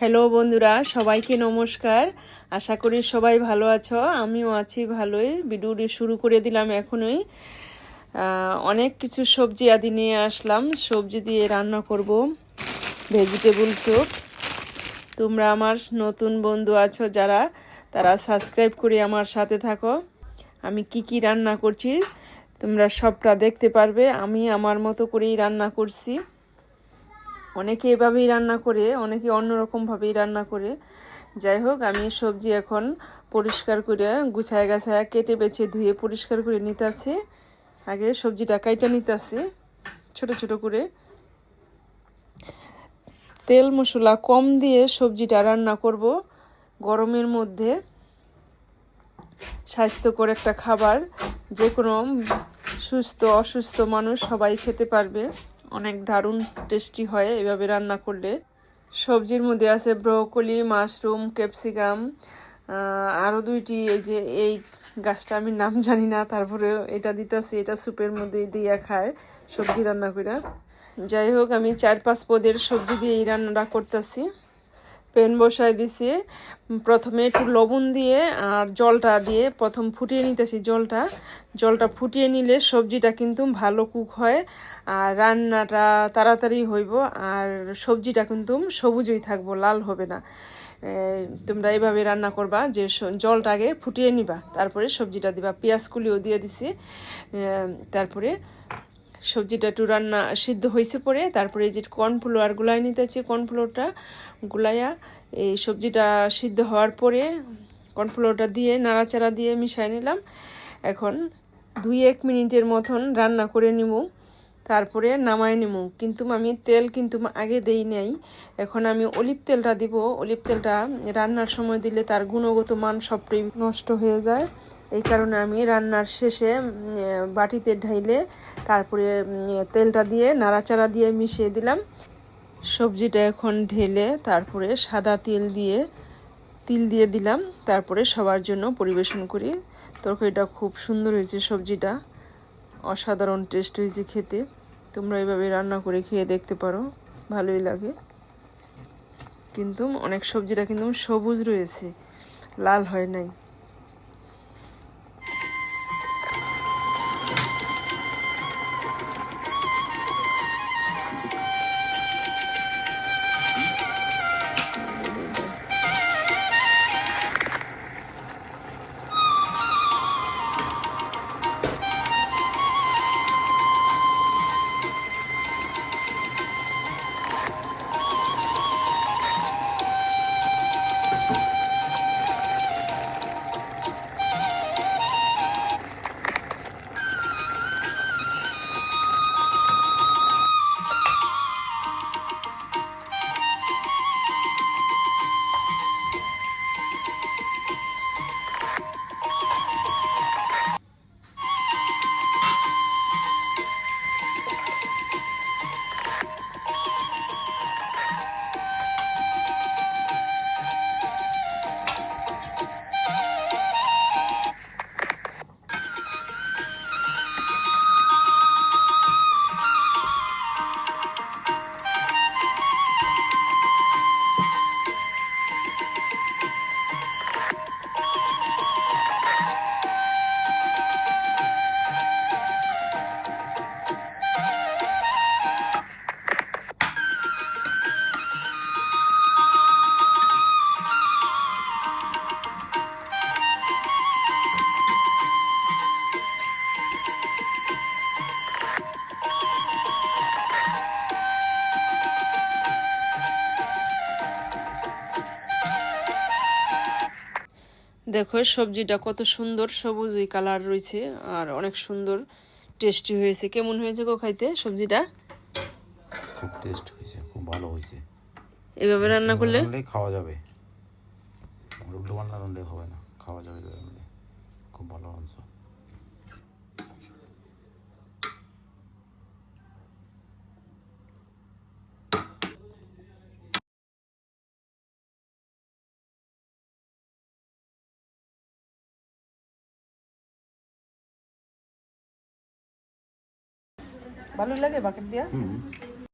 Hello বন্ধুরা, সবাইকে নমস্কার। আশা করি সবাই ভালো আছো। আমিও আছি ভালোই। ভিডিওটি শুরু করে দিলাম এখনই। অনেক কিছু সবজি আদি নিয়ে আসলাম। সবজি দিয়ে রান্না করব ভেজিটেবল স্যুপ। তোমরা আমার নতুন বন্ধু আছো যারা, তারা সাবস্ক্রাইব করে আমার সাথে থাকো। আমি কি রান্না করছি তোমরা সবটা দেখতে পারবে। আমি আমার মতো করেই রান্না করছি। অনেকে এভাবেই রান্না করে, অনেকে অন্যরকমভাবেই রান্না করে। যাই হোক, আমি সবজি এখন পরিষ্কার করে গুছায় গাছায় কেটে বেছে ধুয়ে পরিষ্কার করে নিতেছি। আগে সবজিটা কাইটা নিতেছি ছোট ছোট করে। তেল মশলা কম দিয়ে সবজিটা রান্না করব গরমের মধ্যে। স্বাস্থ্যকর একটা খাবার, যে কোনো সুস্থ অসুস্থ মানুষ সবাই খেতে পারবে। অনেক দারুণ টেস্টি হয় এভাবে রান্না করলে। সবজির মধ্যে আছে ব্রোকলি, মাশরুম, ক্যাপসিকাম, আরও দুইটি, এই গাছটা আমি নাম জানি না, তারপরে এটা দিতেছি। এটা স্যুপের মধ্যে দিয়ে খায় সবজি রান্না করে। যাই হোক, আমি 4-5 পদের সবজি দিয়ে এই রান্নাটা করতেছি। প্যান বসায় দিছি। প্রথমে একটু লবণ দিয়ে আর জলটা দিয়ে প্রথম ফুটিয়ে নিতেছি। জলটা ফুটিয়ে নিলে সবজিটা কিন্তু ভালো কুক হয় আর রান্নাটা তাড়াতাড়ি হইব। আর সবজিটা কিন্তু সবুজই থাকবো, লাল হবে না। তোমরা এইভাবে রান্না করবা, যে জলটা আগে ফুটিয়ে নিবা, তারপরে সবজিটা দিবা। পেঁয়াজ কুলিও দিয়ে দিছি। তারপরে সবজিটা একটু রান্না সিদ্ধ হয়েছে পরে তারপরে এই যে কর্নফ্লাওয়ার গুলাই নিতেছি। কর্নফ্লাওয়ারটা গুলাইয়া এই সবজিটা সিদ্ধ হওয়ার পরে কর্নফ্লাওয়ারটা দিয়ে নাড়াচাড়া দিয়ে মিশাই নিলাম। এখন 2-1 মিনিটের মতন রান্না করে নিব, তারপরে নামাই নিব। কিন্তু আমি তেল কিন্তু আগে দেই নাই। এখন আমি অলিভ তেলটা দিব। অলিভ তেলটা রান্নার সময় দিলে তার গুণগত মান সবটাই নষ্ট হয়ে যায়। এই কারণে আমি রান্নার শেষে বাটিতে ঢাইলে তারপরে তেলটা দিয়ে নাড়াচাড়া দিয়ে মিশিয়ে দিলাম। সবজিটা এখন ঢেলে তারপরে সাদা তিল দিয়ে দিলাম। তারপরে সবার জন্য পরিবেশন করি। তরকারিটা খুব সুন্দর হয়েছে, সবজিটা অসাধারণ টেস্ট হয়েছে খেতে। তোমরা এইভাবে রান্না করে খেয়ে দেখতে পারো, ভালোই লাগে। কিন্তু অনেক সবজিটা কিন্তু সবুজ রয়েছে, লাল হয় নাই। দেখো সবজিটা কত সুন্দর সবুজই কালার রয়েছে আর অনেক সুন্দর টেস্টি হয়েছে। কেমন হয়েছে গো খাইতে সবজিটা? খুব টেস্ট হয়েছে, খুব ভালো হয়েছে। এভাবে রান্না করলে খাওয়া যাবে, উল্টো পাল্টা রান্না হবে না, খাওয়া যাবে। খুব ভালো রান্না। ভালো লাগে বাকেট দিয়া।